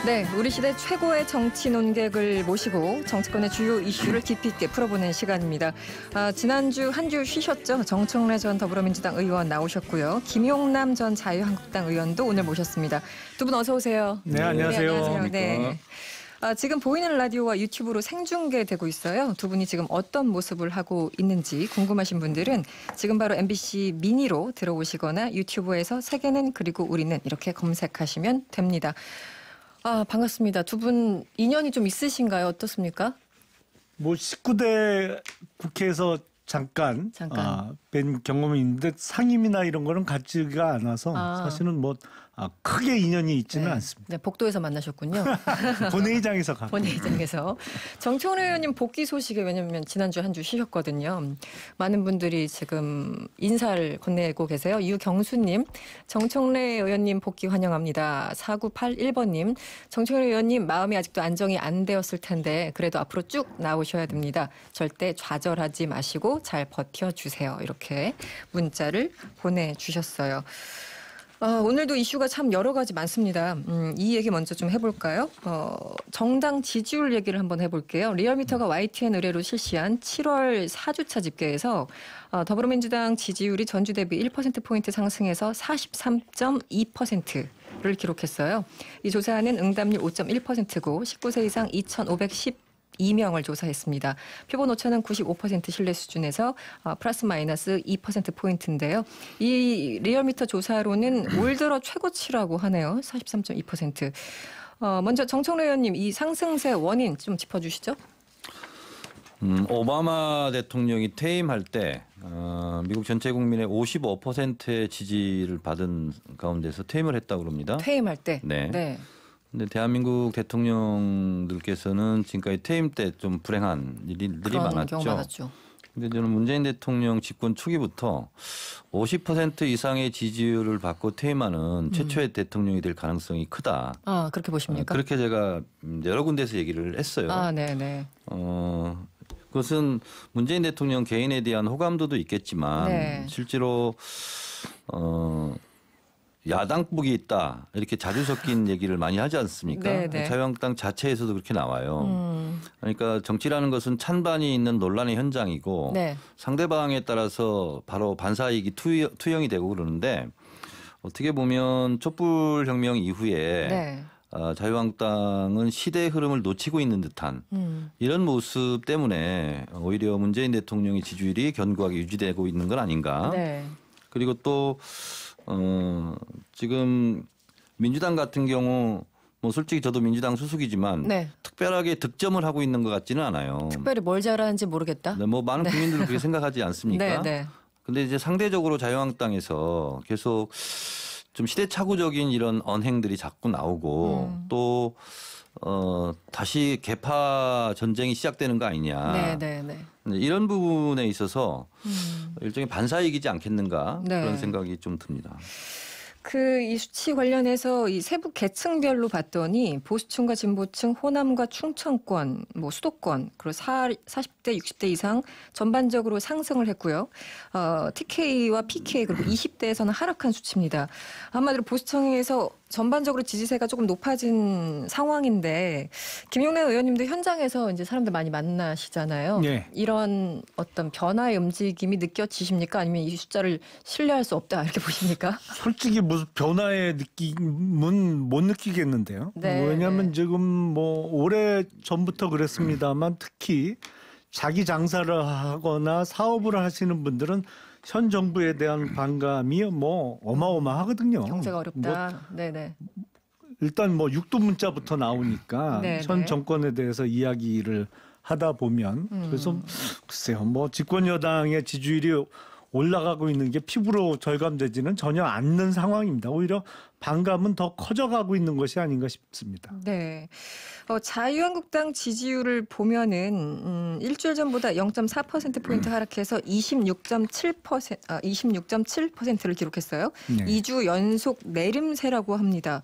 네, 우리 시대 최고의 정치 논객을 모시고 정치권의 주요 이슈를 깊이 있게 풀어보는 시간입니다. 지난주 한 주 쉬셨죠? 정청래 전 더불어민주당 의원 나오셨고요. 김용남 전 자유한국당 의원도 오늘 모셨습니다. 두 분 어서 오세요. 네, 안녕하세요. 네, 안녕하세요. 네. 지금 보이는 라디오와 유튜브로 생중계되고 있어요. 두 분이 지금 어떤 모습을 하고 있는지 궁금하신 분들은 지금 바로 MBC 미니로 들어오시거나 유튜브에서 세계는 그리고 우리는 이렇게 검색하시면 됩니다. 반갑습니다. 두 분 인연이 좀 있으신가요? 어떻습니까? 뭐 19대 국회에서 잠깐 뵌 경험이 있는데 상임이나 이런 거는 같지가 않아서 사실은 뭐 크게 인연이 있지는 않습니다. 네, 복도에서 만나셨군요. 본회의장에서 갔고. 본회의장에서. 정청래 의원님 복귀 소식에 왜냐하면 지난주 한 주 쉬셨거든요. 많은 분들이 지금 인사를 건네고 계세요. 유경수님, 정청래 의원님 복귀 환영합니다. 4981번님, 정청래 의원님 마음이 아직도 안정이 안 되었을 텐데 그래도 앞으로 쭉 나오셔야 됩니다. 절대 좌절하지 마시고 잘 버텨주세요. 이렇게 문자를 보내주셨어요. 오늘도 이슈가 참 여러 가지 많습니다. 이 얘기 먼저 좀 해볼까요? 정당 지지율 얘기를 한번 해볼게요. 리얼미터가 YTN 의뢰로 실시한 7월 4주차 집계에서 더불어민주당 지지율이 전주 대비 1%포인트 상승해서 43.2%를 기록했어요. 이 조사는 응답률 5.1%고 19세 이상 2,512명을 조사했습니다. 표본 오차는 95% 신뢰 수준에서 플러스 마이너스 2%포인트인데요. 이 리얼미터 조사로는 올 들어 최고치라고 하네요. 43.2%. 먼저 정청래 의원님 이 상승세 원인 좀 짚어주시죠. 오바마 대통령이 퇴임할 때 미국 전체 국민의 55%의 지지를 받은 가운데서 퇴임을 했다고 합니다. 퇴임할 때? 네. 근데 대한민국 대통령들께서는 지금까지 퇴임 때 좀 불행한 일들이 많았죠. 근데 저는 문재인 대통령 집권 초기부터 50% 이상의 지지율을 받고 퇴임하는 최초의 대통령이 될 가능성이 크다. 그렇게 보십니까? 그렇게 제가 여러 군데서 얘기를 했어요. 네네. 그것은 문재인 대통령 개인에 대한 호감도도 있겠지만 실제로 야당복이 있다 이렇게 자주 섞인 얘기를 많이 하지 않습니까? 자유한국당 자체에서도 그렇게 나와요. 그러니까 정치라는 것은 찬반이 있는 논란의 현장이고 상대방에 따라서 바로 반사이익이 투영이 되고 그러는데 어떻게 보면 촛불혁명 이후에 자유한국당은 시대의 흐름을 놓치고 있는 듯한 이런 모습 때문에 오히려 문재인 대통령의 지지율이 견고하게 유지되고 있는 건 아닌가. 그리고 또 지금 민주당 같은 경우 뭐 솔직히 저도 민주당 소속이지만 특별하게 득점을 하고 있는 것 같지는 않아요. 특별히 뭘 잘하는지 모르겠다. 뭐 많은 국민들은 그렇게 생각하지 않습니까? 근데 이제 상대적으로 자유한국당에서 계속 좀 시대착오적인 이런 언행들이 자꾸 나오고 또 다시 개파 전쟁이 시작되는 거 아니냐. 이런 부분에 있어서 일종의 반사이익이지 않겠는가 그런 생각이 좀 듭니다. 이 수치 관련해서 이 세부 계층별로 봤더니 보수층과 진보층, 호남과 충청권, 뭐 수도권, 그리고 40대, 60대 이상 전반적으로 상승을 했고요. TK와 PK 그리고 20대에서는 하락한 수치입니다. 한마디로 보수층에서 전반적으로 지지세가 조금 높아진 상황인데 김용남 의원님도 현장에서 이제 사람들 많이 만나시잖아요. 이런 어떤 변화의 움직임이 느껴지십니까? 아니면 이 숫자를 신뢰할 수 없다 이렇게 보십니까? 솔직히 무슨 변화의 느낌은 못 느끼겠는데요. 왜냐하면 지금 뭐 오래 전부터 그랬습니다만 특히 자기 장사를 하거나 사업을 하시는 분들은 현 정부에 대한 반감이 뭐 어마어마하거든요. 경제가 어렵다. 일단 뭐 육두문자부터 나오니까 현 정권에 대해서 이야기를 하다 보면 그래서 글쎄요, 뭐 집권 여당의 지지율이 올라가고 있는 게 피부로 절감되지는 전혀 않는 상황입니다. 오히려 반감은 더 커져가고 있는 것이 아닌가 싶습니다. 자유한국당 지지율을 보면은 일주일 전보다 0.4%포인트 하락해서 26.7%를 기록했어요. 2주 연속 내림세라고 합니다.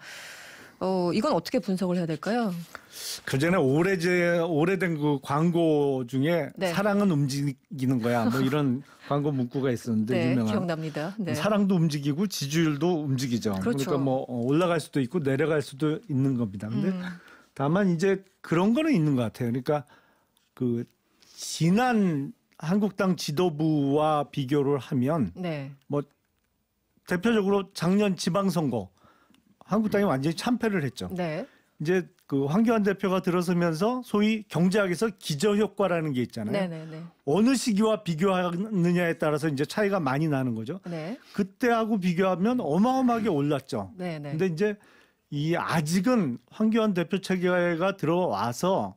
이건 어떻게 분석을 해야 될까요? 그전에 오래된 그 광고 중에 네. 사랑은 움직이는 거야. 뭐 이런 광고 문구가 있었는데 네, 유명한. 기억납니다. 네. 사랑도 움직이고 지지율도 움직이죠. 그렇죠. 그러니까 뭐 올라갈 수도 있고 내려갈 수도 있는 겁니다. 근데 다만 이제 그런 거는 있는 것 같아요. 그러니까 그 지난 한국당 지도부와 비교를 하면 네. 뭐 대표적으로 작년 지방선거 한국당이 완전히 참패를 했죠. 네. 이제 그 황교안 대표가 들어서면서 소위 경제학에서 기저효과라는 게 있잖아요. 네네네. 어느 시기와 비교하느냐에 따라서 이제 차이가 많이 나는 거죠. 네. 그때하고 비교하면 어마어마하게 올랐죠. 네네. 근데 이제 이 아직은 황교안 대표 체계가 들어와서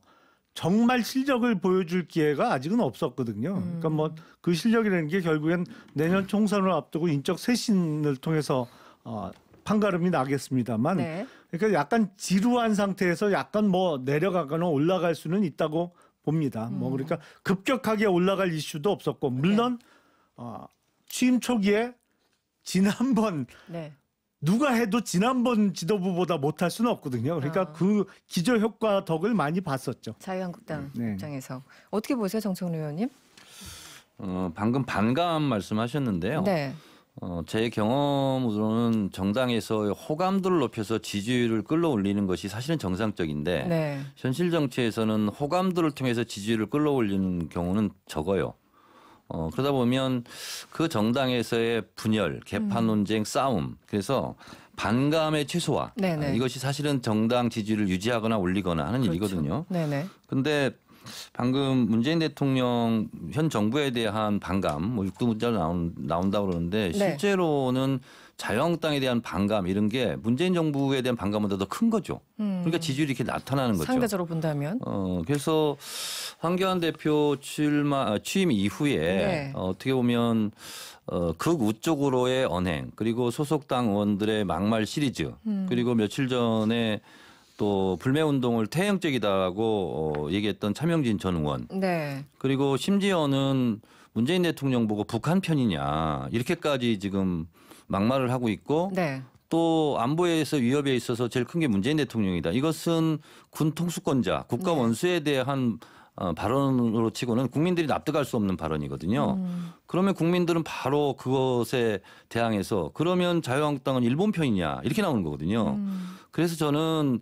정말 실력을 보여줄 기회가 아직은 없었거든요. 그러니까 뭐 그 실력이라는 게 결국엔 내년 총선을 앞두고 인적 쇄신을 통해서 판가름이 나겠습니다만, 네. 그러니까 약간 지루한 상태에서 약간 뭐 내려가거나 올라갈 수는 있다고 봅니다. 뭐 그러니까 급격하게 올라갈 이슈도 없었고, 물론 취임 초기에 지난번 네. 누가 해도 지난번 지도부보다 못할 수는 없거든요. 그러니까 그 기저 효과 덕을 많이 봤었죠. 자유한국당 네. 입장에서 어떻게 보세요, 정청래 의원님? 방금 반감 말씀하셨는데요. 네. 제 경험으로는 정당에서 호감도를 높여서 지지율을 끌어올리는 것이 사실은 정상적인데 네. 현실 정치에서는 호감도를 통해서 지지율을 끌어올리는 경우는 적어요. 그러다 보면 그 정당에서의 분열, 개판 논쟁, 싸움, 그래서 반감의 최소화, 네네. 이것이 사실은 정당 지지율을 유지하거나 올리거나 하는 그렇죠. 일이거든요. 네네. 근데 방금 문재인 대통령 현 정부에 대한 반감, 뭐 육두문자로 나온다고 그러는데 네. 실제로는 자유한국당에 대한 반감 이런 게 문재인 정부에 대한 반감보다 더 큰 거죠. 그러니까 지지율이 이렇게 나타나는 거죠. 상대적으로 본다면. 그래서 황교안 대표 취임 이후에 네. 어떻게 보면 극우 쪽으로의 언행 그리고 소속당 의원들의 막말 시리즈 그리고 며칠 전에 또 불매운동을 태형적이다고 얘기했던 차명진 전 의원. 네. 그리고 심지어는 문재인 대통령 보고 북한 편이냐 이렇게까지 지금 막말을 하고 있고 네. 또 안보에서 위협에 있어서 제일 큰 게 문재인 대통령이다. 이것은 군 통수권자, 국가 원수에 대한 발언으로 치고는 국민들이 납득할 수 없는 발언이거든요. 그러면 국민들은 바로 그것에 대항해서 그러면 자유한국당은 일본 편이냐 이렇게 나오는 거거든요. 그래서 저는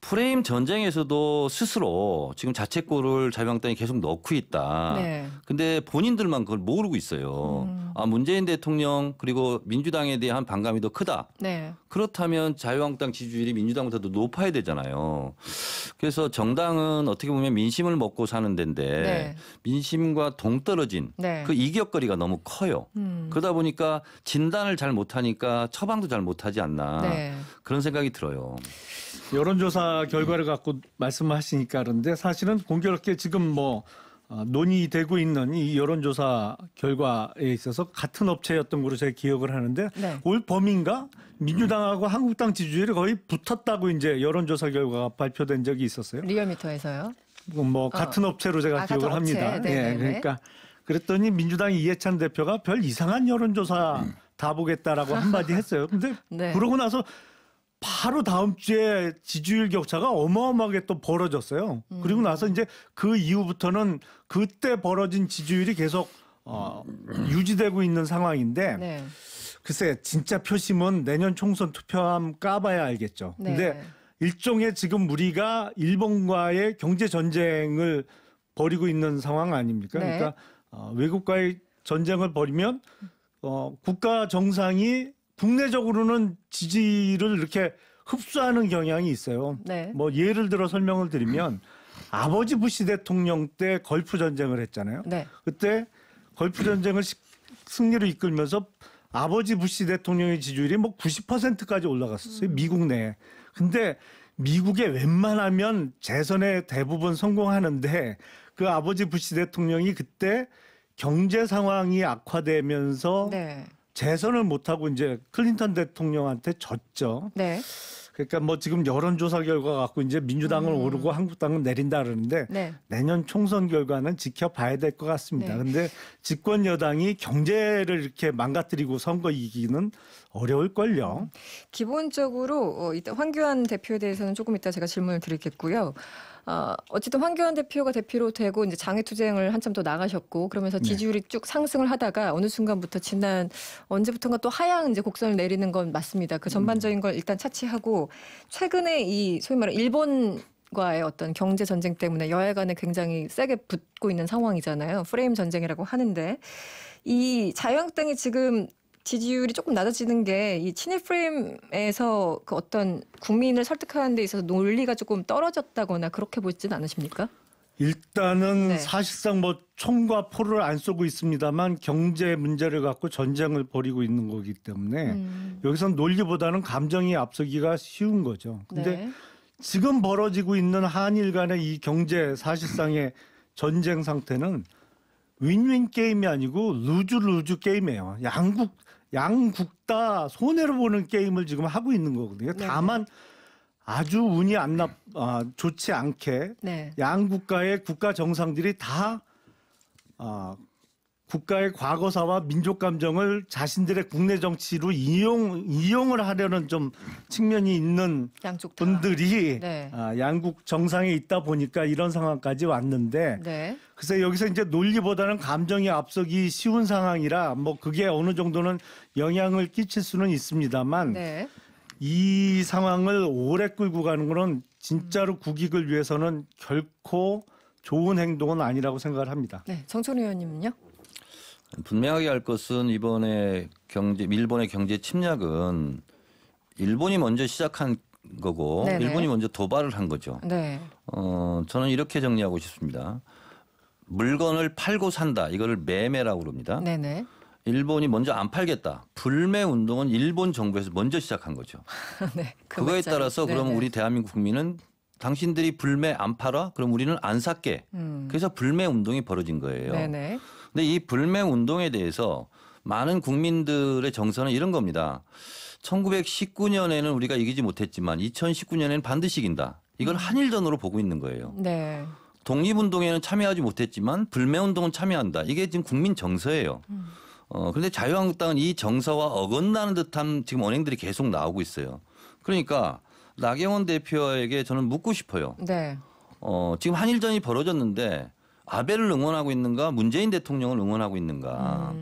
프레임 전쟁에서도 스스로 지금 자책골을 자유한국당이 계속 넣고 있다. 네. 근데 본인들만 그걸 모르고 있어요. 문재인 대통령 그리고 민주당에 대한 반감이 더 크다. 네. 그렇다면 자유한국당 지지율이 민주당보다 더 높아야 되잖아요. 그래서 정당은 어떻게 보면 민심을 먹고 사는 데인데 네. 민심과 동떨어진 네. 그 이격거리가 너무 커요. 그러다 보니까 진단을 잘 못하니까 처방도 잘 못하지 않나 네. 그런 생각이 들어요. 여론조사 결과를 갖고 말씀하시니까 그런데 사실은 공교롭게 지금 뭐 논의되고 있는 이 여론조사 결과에 있어서 같은 업체였던 걸로 제가 기억을 하는데 네. 올 봄인가 민주당하고 한국당 지지율이 거의 붙었다고 이제 여론조사 결과가 발표된 적이 있었어요. 리얼미터에서요. 뭐 같은 업체로 제가 기억을 같은 업체. 합니다. 네네네. 예, 그러니까 그랬더니 민주당 이해찬 대표가 별 이상한 여론조사 다 보겠다라고 한마디 했어요. 근데 네. 그러고 나서 바로 다음 주에 지지율 격차가 어마어마하게 또 벌어졌어요. 그리고 나서 이제 그 이후부터는 그때 벌어진 지지율이 계속 유지되고 있는 상황인데 네. 글쎄 진짜 표심은 내년 총선 투표함 까봐야 알겠죠. 네. 근데 일종의 지금 우리가 일본과의 경제 전쟁을 벌이고 있는 상황 아닙니까? 네. 그러니까 외국과의 전쟁을 벌이면 국가 정상이 국내적으로는 지지를 이렇게 흡수하는 경향이 있어요. 네. 뭐 예를 들어 설명을 드리면 아버지 부시 대통령 때 걸프 전쟁을 했잖아요. 네. 그때 걸프 전쟁을 승리로 이끌면서 아버지 부시 대통령의 지지율이 뭐 90%까지 올라갔었어요. 미국 내에. 근데 미국에 웬만하면 재선에 대부분 성공하는데 그 아버지 부시 대통령이 그때 경제 상황이 악화되면서 네. 재선을 못하고 이제 클린턴 대통령한테 졌죠. 네. 그러니까 뭐 지금 여론조사 결과 갖고 이제 민주당은 오르고 한국당은 내린다 그러는데 네. 내년 총선 결과는 지켜봐야 될 것 같습니다. 그런데 네. 집권 여당이 경제를 이렇게 망가뜨리고 선거 이기기는 어려울걸요. 기본적으로 일단 황교안 대표에 대해서는 조금 이따 제가 질문을 드리겠고요. 어쨌든 황교안 대표가 대표로 되고 이제 장외투쟁을 한참 더 나가셨고 그러면서 지지율이 쭉 상승을 하다가 어느 순간부터 지난 언제부턴가 또 하향 이제 곡선을 내리는 건 맞습니다. 그 전반적인 걸 일단 차치하고 최근에 이 소위 말하는 일본과의 어떤 경제 전쟁 때문에 여야 간에 굉장히 세게 붙고 있는 상황이잖아요. 프레임 전쟁이라고 하는데 이 자유한국당이 지금 지지율이 조금 낮아지는 게 이 친일 프레임에서 그 어떤 국민을 설득하는 데 있어서 논리가 조금 떨어졌다거나 그렇게 보지는 않으십니까? 일단은 네. 사실상 뭐 총과 포를 안 쏘고 있습니다만 경제 문제를 갖고 전쟁을 벌이고 있는 거기 때문에 여기선 논리보다는 감정이 앞서기가 쉬운 거죠. 근데 네. 지금 벌어지고 있는 한일 간의 이 경제 사실상의 전쟁 상태는 윈윈 게임이 아니고 루즈 게임이에요. 양국 다 손해를 보는 게임을 지금 하고 있는 거거든요. 네. 다만 아주 운이 좋지 않게 네. 양 국가의 국가 정상들이 다 국가의 과거사와 민족 감정을 자신들의 국내 정치로 이용을 하려는 좀 측면이 있는 양쪽 다. 분들이 네. 양국 정상에 있다 보니까 이런 상황까지 왔는데 네. 그래서 여기서 이제 논리보다는 감정이 앞서기 쉬운 상황이라 뭐 그게 어느 정도는 영향을 끼칠 수는 있습니다만 네. 이 상황을 오래 끌고 가는 거는 진짜로 국익을 위해서는 결코 좋은 행동은 아니라고 생각을 합니다. 네. 정철 의원님은요? 분명하게 할 것은 이번에 일본의 경제 침략은 일본이 먼저 시작한 거고 네네. 일본이 먼저 도발을 한 거죠. 네. 저는 이렇게 정리하고 싶습니다. 물건을 팔고 산다. 이거를 매매라고 그럽니다. 네네. 일본이 먼저 안 팔겠다. 불매 운동은 일본 정부에서 먼저 시작한 거죠. 네. 그거에 따라서 네네. 그럼 우리 대한민국 국민은 당신들이 불매 안 팔아? 그럼 우리는 안 살게. 그래서 불매 운동이 벌어진 거예요. 네네. 근데 이 불매 운동에 대해서 많은 국민들의 정서는 이런 겁니다. 1919년에는 우리가 이기지 못했지만 2019년에는 반드시 이긴다. 이건 한일전으로 보고 있는 거예요. 네. 독립운동에는 참여하지 못했지만 불매운동은 참여한다. 이게 지금 국민 정서예요. 그런데 자유한국당은 이 정서와 어긋나는 듯한 지금 언행들이 계속 나오고 있어요. 그러니까 나경원 대표에게 저는 묻고 싶어요. 네. 지금 한일전이 벌어졌는데 아베를 응원하고 있는가 문재인 대통령을 응원하고 있는가.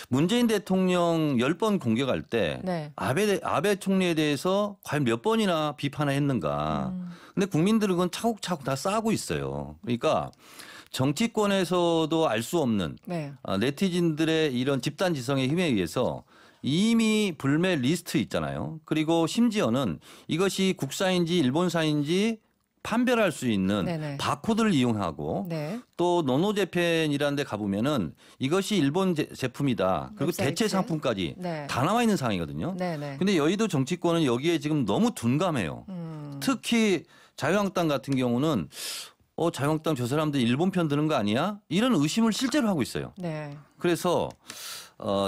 문재인 대통령 10번 공격할 때 네. 아베 총리에 대해서 과연 몇 번이나 비판을 했는가. 근데 국민들은 그건 차곡차곡 다 쌓고 있어요. 그러니까 정치권에서도 알 수 없는 네. 네티즌들의 이런 집단 지성의 힘에 의해서 이미 불매 리스트 있잖아요. 그리고 심지어는 이것이 국사인지 일본사인지 판별할 수 있는 네네. 바코드를 이용하고 네. 또 노노재팬이라는 데 가보면은 이것이 일본 제품이다. 그리고 웹사이트. 대체 상품까지 네. 다 나와 있는 상황이거든요. 네네. 근데 여의도 정치권은 여기에 지금 너무 둔감해요. 특히 자유한국당 같은 경우는 자유한국당 저 사람들 일본 편 드는 거 아니야? 이런 의심을 실제로 하고 있어요. 네. 그래서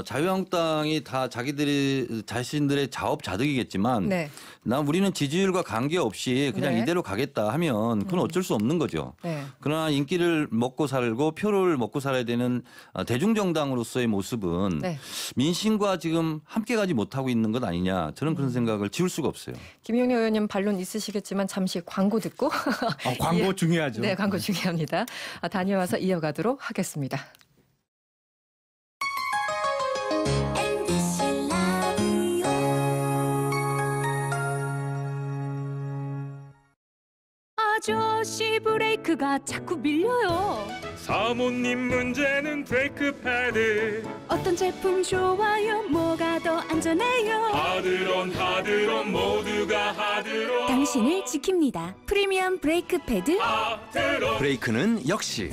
자유한국당이 다 자신들의 자업자득이겠지만 네. 우리는 지지율과 관계없이 그냥 네. 이대로 가겠다 하면 그건 어쩔 수 없는 거죠. 네. 그러나 인기를 먹고 살고 표를 먹고 살아야 되는 대중정당으로서의 모습은 네. 민심과 지금 함께 가지 못하고 있는 것 아니냐. 저는 그런 생각을 지울 수가 없어요. 김용래 의원님 반론 있으시겠지만 잠시 광고 듣고 광고 중요하죠. 네, 광고 중요합니다. 다녀와서 이어가도록 하겠습니다. 아저씨 브레이크가 자꾸 밀려요. 사모님 문제는 브레이크 패드. 어떤 제품 좋아요? 뭐가 더 안전해요? 하드론 모두가 하드론. 당신을 지킵니다. 프리미엄 브레이크 패드. 하드론. 브레이크는 역시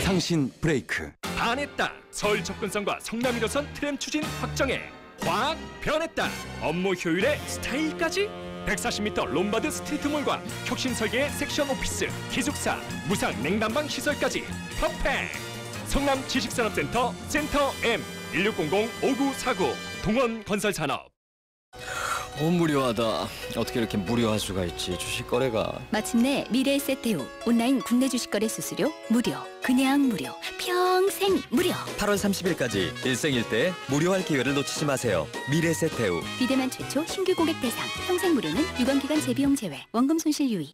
상신 브레이크. 반했다. 서울 접근성과 성남 1호선 트램 추진 확정에 확 변했다. 업무 효율에 스타일까지. 140m 롬바드 스트리트몰과 혁신 설계의 섹션 오피스, 기숙사, 무상 냉난방 시설까지 퍼펙트! 성남 지식산업센터 센터 M 1600-5949 동원건설산업. 무료하다. 어떻게 이렇게 무료할 수가 있지? 주식 거래가. 마침내 미래에셋대우 온라인 국내 주식거래 수수료 무료. 그냥 무료. 평생 무료. 8월 30일까지 일생일대 무료할 기회를 놓치지 마세요. 미래세태우. 비대만 최초 신규 고객 대상. 평생 무료는 유관기간 재비용 제외. 원금 손실 유의.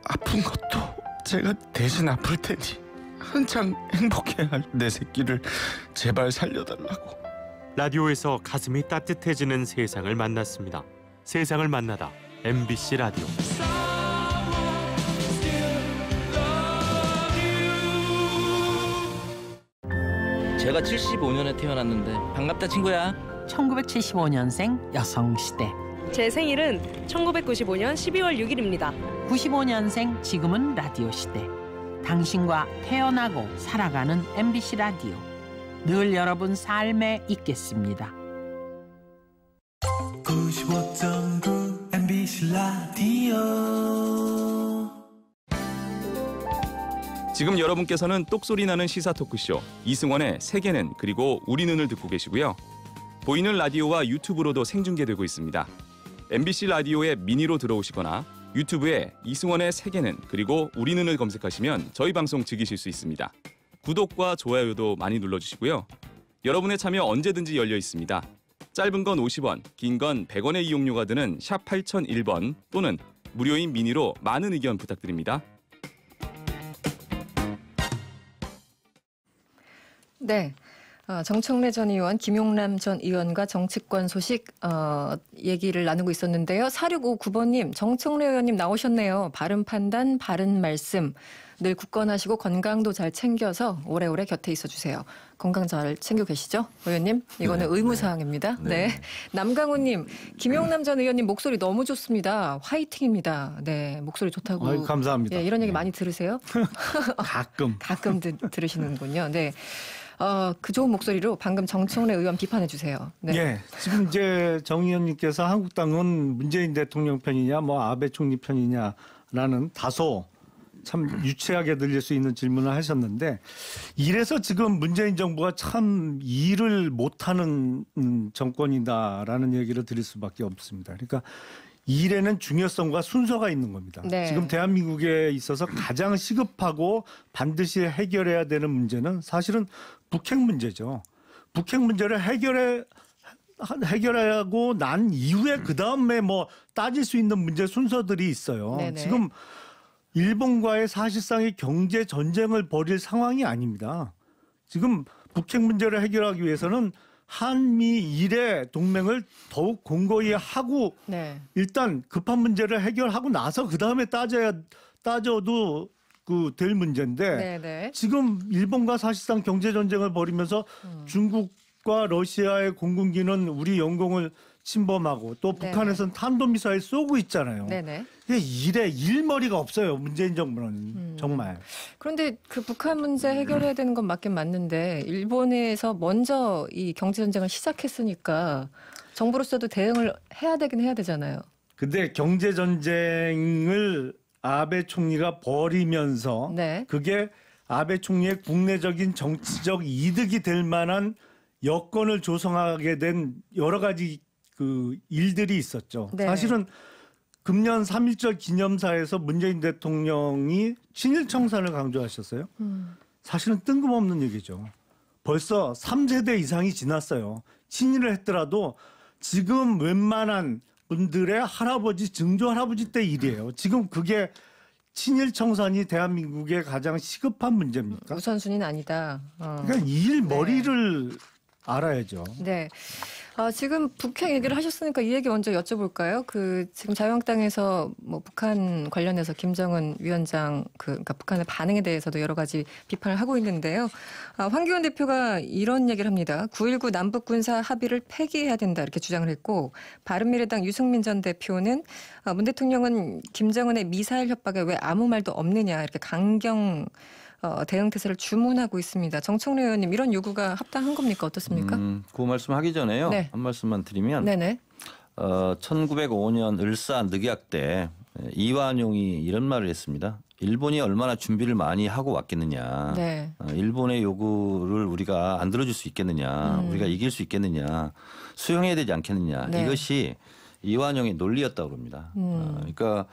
아픈 것도 제가 대신 아플 테니 한창 행복해할 내 새끼를 제발 살려달라고. 라디오에서 가슴이 따뜻해지는 세상을 만났습니다. 세상을 만나다 MBC 라디오. 제가 75년에 태어났는데 반갑다 친구야. 1975년생 여성시대. 제 생일은 1995년 12월 6일입니다. 95년생 지금은 라디오 시대. 당신과 태어나고 살아가는 MBC 라디오. 늘 여러분 삶에 있겠습니다. 95.9 MBC 라디오. 지금 여러분께서는 똑소리 나는 시사 토크쇼 이승원의 세계는 그리고 우리 눈을 듣고 계시고요. 보이는 라디오와 유튜브로도 생중계되고 있습니다. MBC 라디오의 미니로 들어오시거나 유튜브에 이승원의 세계는 그리고 우리 눈을 검색하시면 저희 방송 즐기실 수 있습니다. 구독과 좋아요도 많이 눌러주시고요. 여러분의 참여 언제든지 열려 있습니다. 짧은 건 50원, 긴 건 100원의 이용료가 드는 샵 8001번 또는 무료인 미니로 많은 의견 부탁드립니다. 네. 정청래 전 의원, 김용남 전 의원과 정치권 소식 얘기를 나누고 있었는데요. 4659번님, 정청래 의원님 나오셨네요. 바른 판단, 바른 말씀. 늘 굳건하시고 건강도 잘 챙겨서 오래오래 곁에 있어주세요. 건강 잘 챙겨 계시죠? 의원님? 이거는 의무사항입니다. 네. 남강훈님, 김용남 전 의원님 목소리 너무 좋습니다. 화이팅입니다. 네, 목소리 좋다고. 아유, 감사합니다. 예, 이런 얘기 많이 들으세요? 가끔 들으시는군요. 네. 그 좋은 목소리로 방금 정청래 의원 비판해 주세요. 네. 예, 지금 이제 정 의원님께서 한국당은 문재인 대통령 편이냐, 뭐 아베 총리 편이냐라는 다소 참 유치하게 들릴 수 있는 질문을 하셨는데, 이래서 지금 문재인 정부가 참 일을 못하는 정권이다라는 얘기를 드릴 수밖에 없습니다. 그러니까 일에는 중요성과 순서가 있는 겁니다. 네. 지금 대한민국에 있어서 가장 시급하고 반드시 해결해야 되는 문제는 사실은 북핵 문제죠. 북핵 문제를 해결하고 난 이후에 그 다음에 뭐 따질 수 있는 문제 순서들이 있어요. 네네. 지금 일본과의 사실상의 경제 전쟁을 벌일 상황이 아닙니다. 지금 북핵 문제를 해결하기 위해서는 한미일의 동맹을 더욱 공고히 하고 네. 일단 급한 문제를 해결하고 나서 그 다음에 따져도 될 문제인데 네네. 지금 일본과 사실상 경제 전쟁을 벌이면서 중국과 러시아의 공군기는 우리 영공을 침범하고 또 북한에서는 탄도미사일 쏘고 있잖아요. 네네. 일에 일머리가 없어요. 문재인 정부는 정말. 그런데 그 북한 문제 해결해야 되는 건 맞긴 맞는데 일본에서 먼저 이 경제 전쟁을 시작했으니까 정부로서도 대응을 해야 되긴 해야 되잖아요. 근데 경제 전쟁을 아베 총리가 벌이면서 네. 그게 아베 총리의 국내적인 정치적 이득이 될 만한 여건을 조성하게 된 여러 가지 그 일들이 있었죠. 네. 사실은 금년 3.1절 기념사에서 문재인 대통령이 친일 청산을 강조하셨어요. 사실은 뜬금없는 얘기죠. 벌써 3세대 이상이 지났어요. 친일을 했더라도 지금 웬만한 분들의 할아버지, 증조 할아버지 때 일이에요. 지금 그게 친일 청산이 대한민국의 가장 시급한 문제입니까? 우선순위는 아니다. 그러니까 일 머리를 알아야죠. 네. 지금 북핵 얘기를 하셨으니까 이 얘기 먼저 여쭤볼까요? 지금 자유한국당에서 뭐 북한 관련해서 김정은 위원장 그러니까 북한의 반응에 대해서도 여러 가지 비판을 하고 있는데요. 황교안 대표가 이런 얘기를 합니다. 9.19 남북 군사 합의를 폐기해야 된다 이렇게 주장을 했고 바른미래당 유승민 전 대표는 문 대통령은 김정은의 미사일 협박에 왜 아무 말도 없느냐 이렇게 강경 대응 태세를 주문하고 있습니다. 정청래 의원님 이런 요구가 합당한 겁니까? 어떻습니까? 그 말씀하기 전에요. 네. 한 말씀만 드리면 네네. 1905년 을사 늑약 때 이완용이 이런 말을 했습니다. 일본이 얼마나 준비를 많이 하고 왔겠느냐. 네. 일본의 요구를 우리가 안 들어줄 수 있겠느냐. 우리가 이길 수 있겠느냐. 수용해야 되지 않겠느냐. 네. 이것이 이완용의 논리였다고 그럽니다. 그러니까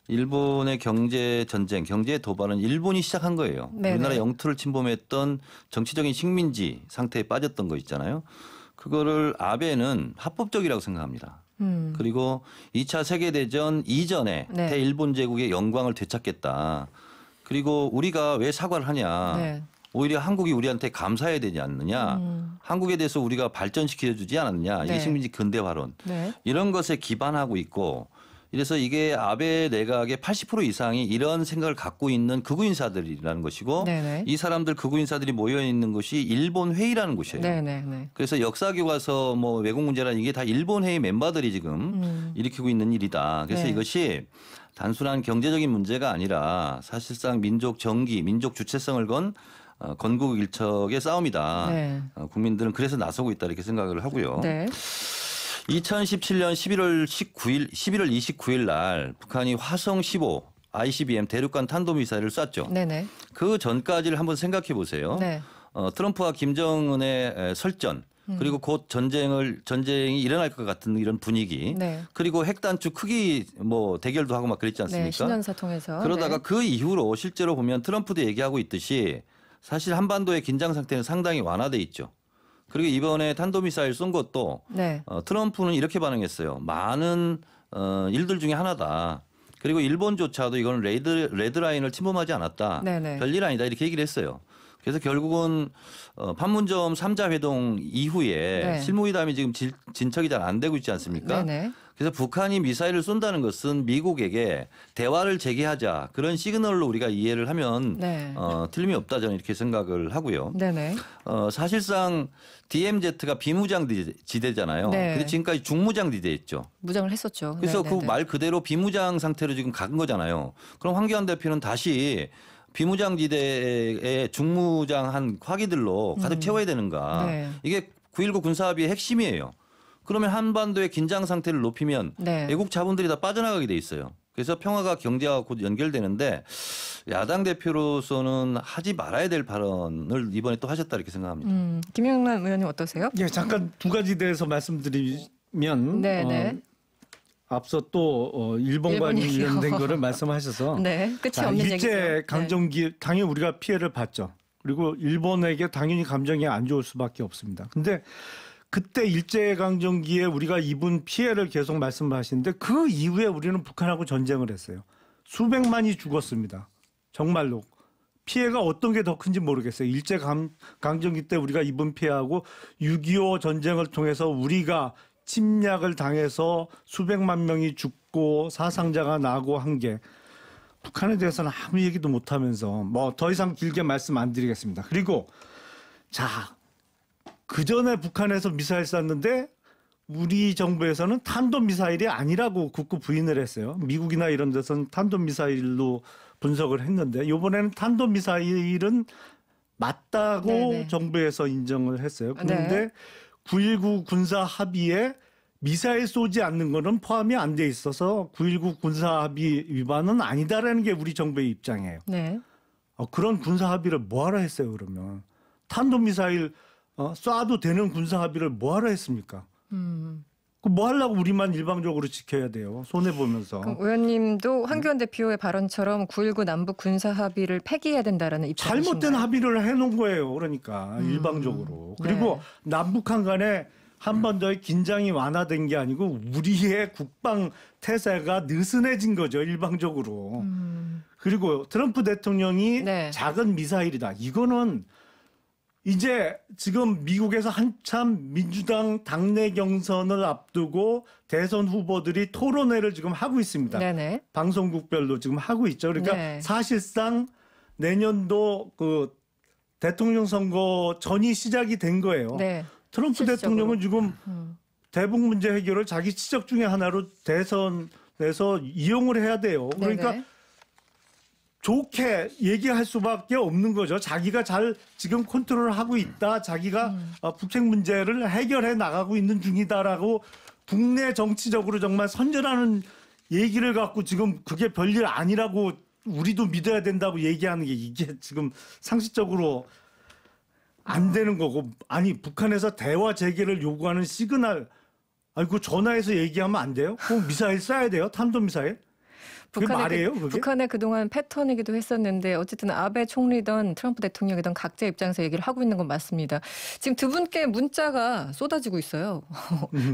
일본의 경제 전쟁, 경제 도발은 일본이 시작한 거예요. 네네. 우리나라 영토를 침범했던 정치적인 식민지 상태에 빠졌던 거 있잖아요. 그거를 아베는 합법적이라고 생각합니다. 그리고 2차 세계대전 이전에 네. 대일본 제국의 영광을 되찾겠다. 그리고 우리가 왜 사과를 하냐. 네. 오히려 한국이 우리한테 감사해야 되지 않느냐. 한국에 대해서 우리가 발전시켜주지 않았느냐. 네. 이게 식민지 근대화론. 네. 이런 것에 기반하고 있고 이래서 이게 아베 내각의 80% 이상이 이런 생각을 갖고 있는 극우 인사들이라는 것이고 네네. 이 사람들 극우 인사들이 모여 있는 곳이 일본 회의라는 곳이에요. 네네. 그래서 역사 교과서 뭐 외국 문제라는 이게 다 일본 회의 멤버들이 지금 일으키고 있는 일이다. 그래서 네. 이것이 단순한 경제적인 문제가 아니라 사실상 민족 정기, 민족 주체성을 건 건국 일척의 싸움이다. 네. 국민들은 그래서 나서고 있다 이렇게 생각을 하고요. 네. 2017년 11월 29일 날 북한이 화성 15 ICBM 대륙간 탄도미사일을 쐈죠. 네네. 그 전까지를 한번 생각해 보세요. 네. 트럼프와 김정은의 설전 그리고 곧 전쟁이 일어날 것 같은 이런 분위기. 네. 그리고 핵단추 크기 뭐 대결도 하고 막 그랬지 않습니까? 네, 신년사 통해서. 그러다가 네. 그 이후로 실제로 보면 트럼프도 얘기하고 있듯이 사실 한반도의 긴장 상태는 상당히 완화돼 있죠. 그리고 이번에 탄도미사일 쏜 것도 네. 트럼프는 이렇게 반응했어요. 많은 일들 중에 하나다. 그리고 일본조차도 이건 레드라인을 침범하지 않았다. 네네. 별일 아니다 이렇게 얘기를 했어요. 그래서 결국은 판문점 3자 회동 이후에 네. 실무회담이 지금 진척이 잘 안 되고 있지 않습니까? 네네. 그래서 북한이 미사일을 쏜다는 것은 미국에게 대화를 재개하자 그런 시그널로 우리가 이해를 하면 네. 틀림이 없다 저는 이렇게 생각을 하고요. 네네. 사실상 DMZ가 비무장 지대잖아요. 네. 근데 지금까지 중무장 지대였죠. 무장을 했었죠. 그래서 네네네. 그 말 그대로 비무장 상태로 지금 간 거잖아요. 그럼 황교안 대표는 다시 비무장 지대에 중무장한 화기들로 가득 채워야 되는가. 네. 이게 9.19 군사합의의 핵심이에요. 그러면 한반도의 긴장 상태를 높이면 네. 외국 자본들이 다 빠져나가게 돼 있어요. 그래서 평화가 경제와 곧 연결되는데 야당 대표로서는 하지 말아야 될 발언을 이번에 또 하셨다 이렇게 생각합니다. 김영남 의원님 어떠세요? 예, 잠깐 두 가지 대해서 말씀드리면 네네. 앞서 또 일본과 관련된 거를 말씀하셔서 네, 끝이 없는 얘기죠. 일제 강점기 당연히 우리가 피해를 봤죠. 그리고 일본에게 당연히 감정이 안 좋을 수밖에 없습니다. 근데 그때 일제강점기에 우리가 입은 피해를 계속 말씀하시는데 그 이후에 우리는 북한하고 전쟁을 했어요. 수백만이 죽었습니다. 정말로. 피해가 어떤 게 더 큰지 모르겠어요. 일제강점기 때 우리가 입은 피해하고 6.25 전쟁을 통해서 우리가 침략을 당해서 수백만 명이 죽고 사상자가 나고 한 게 북한에 대해서는 아무 얘기도 못하면서 뭐 더 이상 길게 말씀 안 드리겠습니다. 그리고 자, 그 전에 북한에서 미사일 쐈는데 우리 정부에서는 탄도미사일이 아니라고 굳고 부인을 했어요. 미국이나 이런 데서는 탄도미사일로 분석을 했는데 이번에는 탄도미사일은 맞다고 네네. 정부에서 인정을 했어요. 그런데 네. 9.19 군사 합의에 미사일 쏘지 않는 거는 포함이 안 돼 있어서 9.19 군사 합의 위반은 아니다라는 게 우리 정부의 입장이에요. 네. 그런 군사 합의를 뭐하러 했어요 그러면. 탄도미사일 쏴도 되는 군사 합의를 뭐하러 했습니까? 그 뭐 하려고 우리만 일방적으로 지켜야 돼요. 손해보면서. 의원님도 황교안 대표의 발언처럼 9.19 남북 군사 합의를 폐기해야 된다라는 입장이신가요? 잘못된 합의를 해놓은 거예요. 그러니까 일방적으로. 그리고 남북한 간에 한 번 더 긴장이 완화된 게 아니고 우리의 국방 태세가 느슨해진 거죠. 일방적으로. 그리고 트럼프 대통령이 네. 작은 미사일이다. 이거는 이제 지금 미국에서 한참 민주당 당내 경선을 앞두고 대선 후보들이 토론회를 지금 하고 있습니다. 네네. 방송국별로 지금 하고 있죠. 그러니까 네. 사실상 내년도 그 대통령 선거 전이 시작이 된 거예요. 네. 트럼프 실질적으로. 대통령은 지금 대북 문제 해결을 자기 치적 중에 하나로 대선에서 이용을 해야 돼요. 그러니까 네네. 좋게 얘기할 수밖에 없는 거죠. 자기가 잘 지금 컨트롤을 하고 있다. 자기가 북핵 문제를 해결해 나가고 있는 중이다라고 국내 정치적으로 정말 선전하는 얘기를 갖고 지금 그게 별일 아니라고 우리도 믿어야 된다고 얘기하는 게 이게 지금 상식적으로 안 되는 거고, 아니 북한에서 대화 재개를 요구하는 시그널 아니 그 전화해서 얘기하면 안 돼요? 꼭 미사일 쏴야 돼요? 탄도미사일? 그게 말이에요, 그게? 북한의 그동안 패턴이기도 했었는데 어쨌든 아베 총리든 트럼프 대통령이든 각자 입장에서 얘기를 하고 있는 건 맞습니다. 지금 두 분께 문자가 쏟아지고 있어요.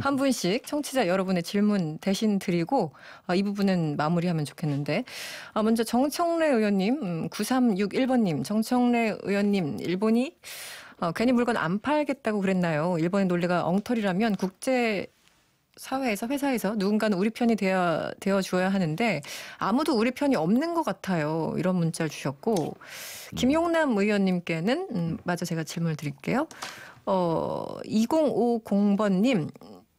한 분씩 청취자 여러분의 질문 대신 드리고 이 부분은 마무리하면 좋겠는데 먼저 정청래 의원님 9361번님 정청래 의원님 일본이 괜히 물건 안 팔겠다고 그랬나요? 일본의 논리가 엉터리라면 국제 사회에서 회사에서 누군가는 우리 편이 되어 주어야 하는데 아무도 우리 편이 없는 것 같아요. 이런 문자를 주셨고 김용남 의원님께는 마저 제가 질문을 드릴게요. 2050번님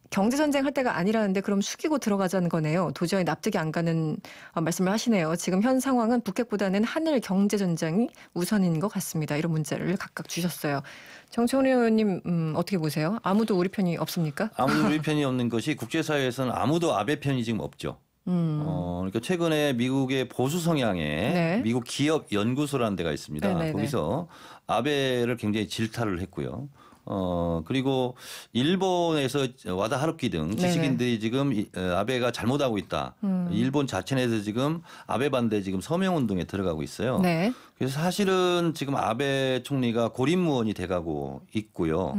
경제전쟁 할 때가 아니라는데 그럼 숙이고 들어가자는 거네요. 도저히 납득이 안 가는 말씀을 하시네요. 지금 현 상황은 북핵보다는 한일 경제전쟁이 우선인 것 같습니다. 이런 문자를 각각 주셨어요. 정청래 의원님 어떻게 보세요? 아무도 우리 편이 없습니까? 아무도 우리 편이 없는 것이 국제사회에서는 아무도 아베 편이 지금 없죠. 그러니까 최근에 미국의 보수 성향의 네. 미국 기업 연구소라는 데가 있습니다. 네네네. 거기서 아베를 굉장히 질타를 했고요. 그리고 일본에서 와다 하루키 등 지식인들이 지금 아베가 잘못하고 있다. 일본 자체 내에서 지금 아베 반대 지금 서명운동에 들어가고 있어요. 네. 그래서 사실은 지금 아베 총리가 고립무원이 돼가고 있고요.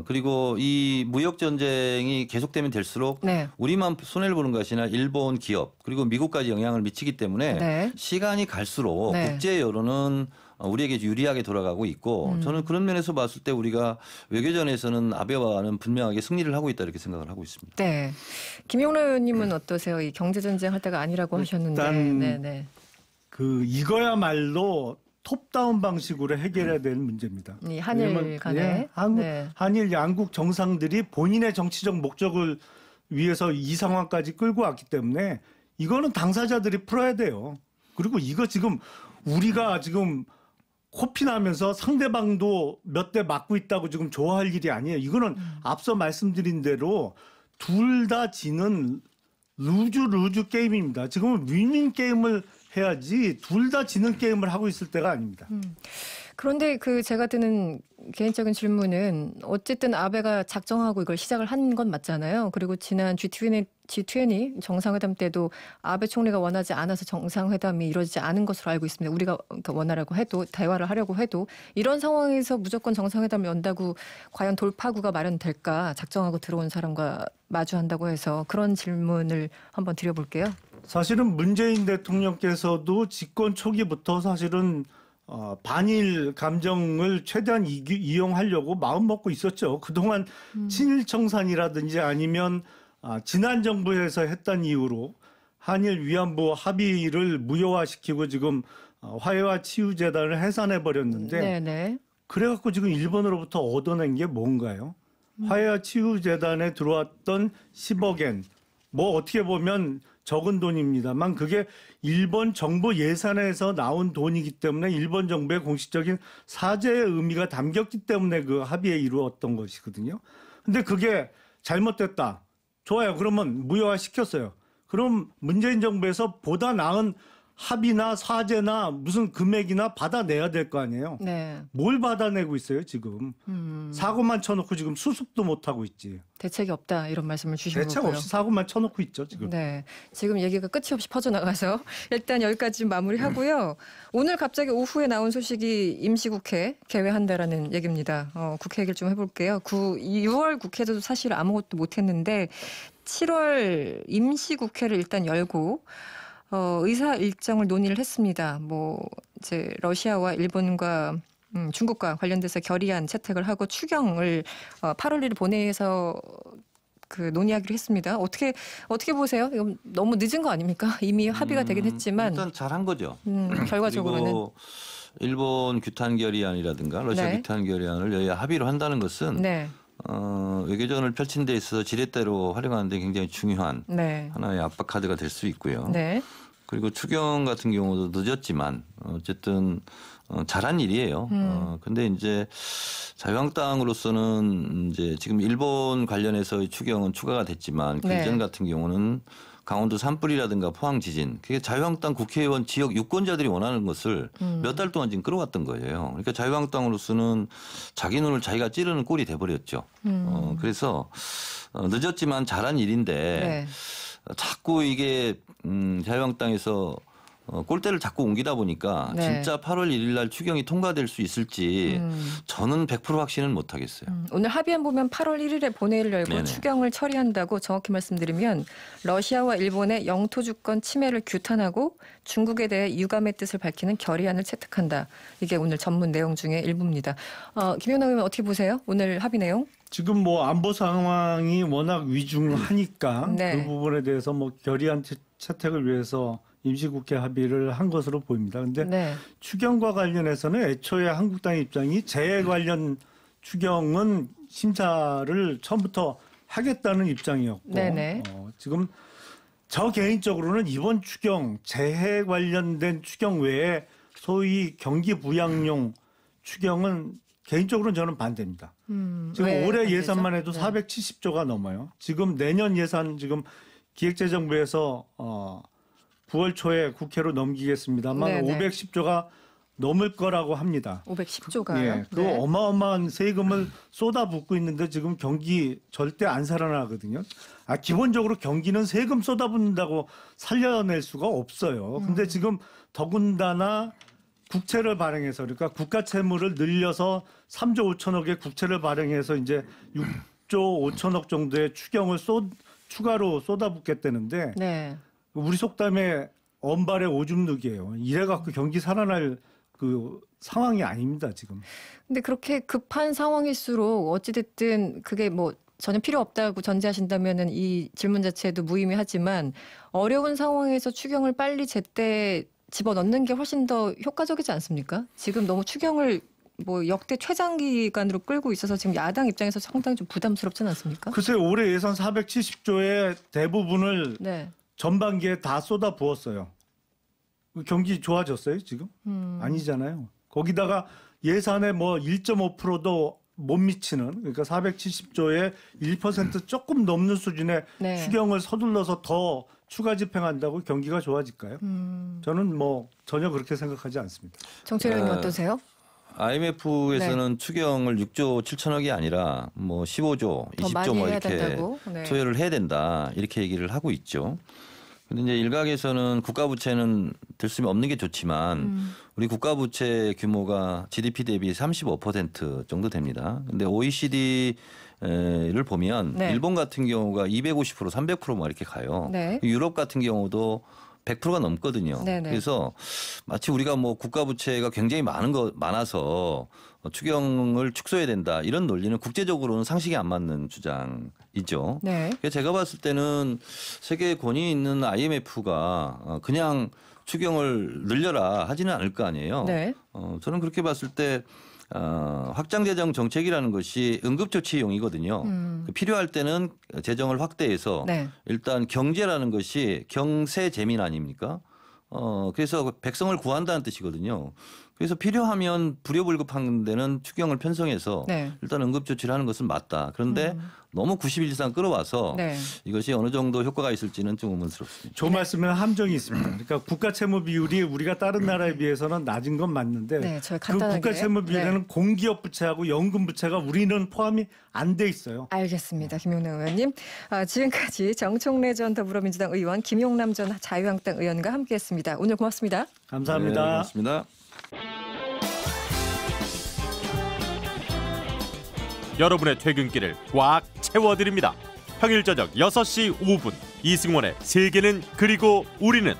그리고 이 무역 전쟁이 계속되면 될수록 네. 우리만 손해를 보는 것이 아니라 일본 기업 그리고 미국까지 영향을 미치기 때문에 네. 시간이 갈수록 네. 국제 여론은 우리에게 유리하게 돌아가고 있고 저는 그런 면에서 봤을 때 우리가 외교전에서는 아베와는 분명하게 승리를 하고 있다 이렇게 생각을 하고 있습니다. 네. 김용래 의원님은 어떠세요? 이 경제전쟁 할 때가 아니라고 하셨는데. 일단 네네. 이거야말로 톱다운 방식으로 해결해야 될 문제입니다. 이 한일 간에. 한일 양국 정상들이 본인의 정치적 목적을 위해서 이 상황까지 끌고 왔기 때문에 이거는 당사자들이 풀어야 돼요. 그리고 이거 지금 우리가 지금 코피나면서 상대방도 몇 대 맞고 있다고 지금 좋아할 일이 아니에요. 이거는 앞서 말씀드린 대로 둘 다 지는 루즈 게임입니다. 지금은 윈윈 게임을 해야지 둘 다 지는 게임을 하고 있을 때가 아닙니다. 그런데 제가 드는 개인적인 질문은 어쨌든 아베가 작정하고 이걸 시작을 한 건 맞잖아요. 그리고 지난 G20 정상회담 때도 아베 총리가 원하지 않아서 정상회담이 이루어지지 않은 것으로 알고 있습니다. 우리가 원하라고 해도 대화를 하려고 해도 이런 상황에서 무조건 정상회담을 연다고 과연 돌파구가 마련될까? 작정하고 들어온 사람과 마주한다고 해서 그런 질문을 한번 드려볼게요. 사실은 문재인 대통령께서도 집권 초기부터 사실은 반일 감정을 최대한 이용하려고 마음 먹고 있었죠. 그동안 친일 청산이라든지 아니면 지난 정부에서 했던 이유로 한일 위안부 합의를 무효화시키고 지금 화해와 치유재단을 해산해 버렸는데 네네. 그래갖고 지금 일본으로부터 얻어낸 게 뭔가요? 화해와 치유재단에 들어왔던 10억엔 뭐 어떻게 보면 적은 돈입니다만 그게 일본 정부 예산에서 나온 돈이기 때문에 일본 정부의 공식적인 사죄의 의미가 담겼기 때문에 그 합의에 이루었던 것이거든요. 근데 그게 잘못됐다. 좋아요. 그러면 무효화 시켰어요. 그럼 문재인 정부에서 보다 나은 합의나 사죄나 무슨 금액이나 받아내야 될 거 아니에요. 네. 뭘 받아내고 있어요 지금. 사고만 쳐놓고 지금 수습도 못하고 있지. 대책이 없다 이런 말씀을 주신 거고요. 대책 없이 사고만 쳐놓고 있죠 지금. 네, 지금 얘기가 끝이 없이 퍼져나가서 일단 여기까지 마무리하고요. 오늘 갑자기 오후에 나온 소식이 임시국회 개회한다라는 얘기입니다. 국회 얘기를 좀 해볼게요. 6월 국회도 사실 아무것도 못했는데 7월 임시국회를 일단 열고 의사 일정을 논의를 했습니다. 이제 러시아와 일본과 중국과 관련돼서 결의안 채택을 하고 추경을 8월 1일 본회의에서 논의하기로 했습니다. 어떻게 보세요? 이건 너무 늦은 거 아닙니까? 이미 합의가 되긴 했지만 일단 잘한 거죠. 결과적으로는 그리고 일본 규탄 결의안이라든가 러시아 네. 규탄 결의안을 여야 합의로 한다는 것은 네. 외교전을 펼친 데 있어서 지렛대로 활용하는 데 굉장히 중요한 네. 하나의 압박 카드가 될 수 있고요. 네. 그리고 추경 같은 경우도 늦었지만 어쨌든 잘한 일이에요. 근데 이제 자유한국당으로서는 이제 지금 일본 관련해서 추경은 추가가 됐지만 그 네. 이전 같은 경우는 강원도 산불이라든가 포항 지진, 그게 자유한국당 국회의원 지역 유권자들이 원하는 것을 몇 달 동안 지금 끌어왔던 거예요. 그러니까 자유한국당으로서는 자기 눈을 자기가 찌르는 꼴이 돼버렸죠. 그래서 늦었지만 잘한 일인데 자꾸 이게 자유한국당에서 꼴대를 자꾸 옮기다 보니까 진짜 8월 1일 날 추경이 통과될 수 있을지 저는 100% 확신은 못 하겠어요. 오늘 합의안 보면 8월 1일에 본회의를 열고 네네. 추경을 처리한다고 정확히 말씀드리면 러시아와 일본의 영토 주권 침해를 규탄하고 중국에 대해 유감의 뜻을 밝히는 결의안을 채택한다. 이게 오늘 전문 내용 중에 일부입니다. 김영남 의원 어떻게 보세요? 오늘 합의 내용? 지금 뭐 안보 상황이 워낙 위중하니까 그 부분에 대해서 뭐 결의안 채택을 위해서 임시국회 합의를 한 것으로 보입니다. 그런데 추경과 관련해서는 애초에 한국당 입장이 재해 관련 추경은 심사를 처음부터 하겠다는 입장이었고 지금 저 개인적으로는 이번 추경 재해 관련된 추경 외에 소위 경기 부양용 추경은 개인적으로는 저는 반대입니다. 지금 올해 예산만 해도 470조가 넘어요. 지금 내년 예산 지금 기획재정부에서 9월 초에 국회로 넘기겠습니다만 510조가 넘을 거라고 합니다. 510조가요? 예, 그 어마어마한 세금을 쏟아붓고 있는데 지금 경기 절대 안 살아나거든요. 기본적으로 경기는 세금 쏟아붓는다고 살려낼 수가 없어요. 근데 지금 더군다나 국채를 발행해서 그러니까 국가 채무를 늘려서 3조 5천억의 국채를 발행해서 이제 6조 5천억 정도의 추경을 추가로 쏟아붓겠다는데 우리 속담에 언발의 오줌 누기예요. 이래갖고 경기 살아날 그 상황이 아닙니다 지금. 근데 그렇게 급한 상황일수록 어찌됐든 그게 뭐 전혀 필요 없다고 전제하신다면은 이 질문 자체도 무의미하지만 어려운 상황에서 추경을 빨리 제때 집어넣는 게 훨씬 더 효과적이지 않습니까? 지금 너무 추경을 뭐 역대 최장기간으로 끌고 있어서 지금 야당 입장에서 상당히 좀 부담스럽지는 않습니까? 글쎄요, 올해 예산 470조의 대부분을 전반기에 다 쏟아 부었어요. 경기 좋아졌어요 지금? 아니잖아요. 거기다가 예산의 뭐 1.5%도 못 미치는 그러니까 470조의 1% 조금 넘는 수준의 추경을 서둘러서 더 추가 집행한다고 경기가 좋아질까요? 저는 뭐 전혀 그렇게 생각하지 않습니다. 정철 의원님 어떠세요? IMF에서는 추경을 6조 7천억이 아니라 뭐 15조, 20조 뭐 이렇게 투여를 해야 된다 이렇게 얘기를 하고 있죠. 근데 이제 일각에서는 국가 부채는 들수면 없는 게 좋지만 우리 국가 부채 규모가 GDP 대비 35% 정도 됩니다. 근데 OECD를 보면 일본 같은 경우가 250%, 300% 막 이렇게 가요. 유럽 같은 경우도 100%가 넘거든요. 그래서 마치 우리가 뭐 국가 부채가 굉장히 많아서 추경을 축소해야 된다 이런 논리는 국제적으로는 상식이 안 맞는 주장이죠. 그래서 제가 봤을 때는 세계에 권위 있는 IMF가 그냥 추경을 늘려라 하지는 않을 거 아니에요. 저는 그렇게 봤을 때 확장 재정 정책이라는 것이 응급조치용이거든요. 필요할 때는 재정을 확대해서 일단 경제라는 것이 경세재민 아닙니까? 그래서 백성을 구한다는 뜻이거든요. 그래서 필요하면 불효불급한 데는 추경을 편성해서 일단 응급조치를 하는 것은 맞다. 그런데 너무 90일 이상 끌어와서 이것이 어느 정도 효과가 있을지는 좀 의문스럽습니다. 저 말씀에 함정이 있습니다. 그러니까 국가 채무 비율이 우리가 다른 나라에 비해서는 낮은 건 맞는데 그 국가 채무 비율에는 공기업 부채하고 연금 부채가 우리는 포함이 안 돼 있어요. 알겠습니다. 김용남 의원님. 지금까지 정청래 전 더불어민주당 의원, 김용남 전 자유한국당 의원과 함께했습니다. 오늘 고맙습니다. 감사합니다. 고맙습니다. 여러분의 퇴근길을 꽉 채워드립니다. 평일 저녁 6시 5분 이승원의 세계는 그리고 우리는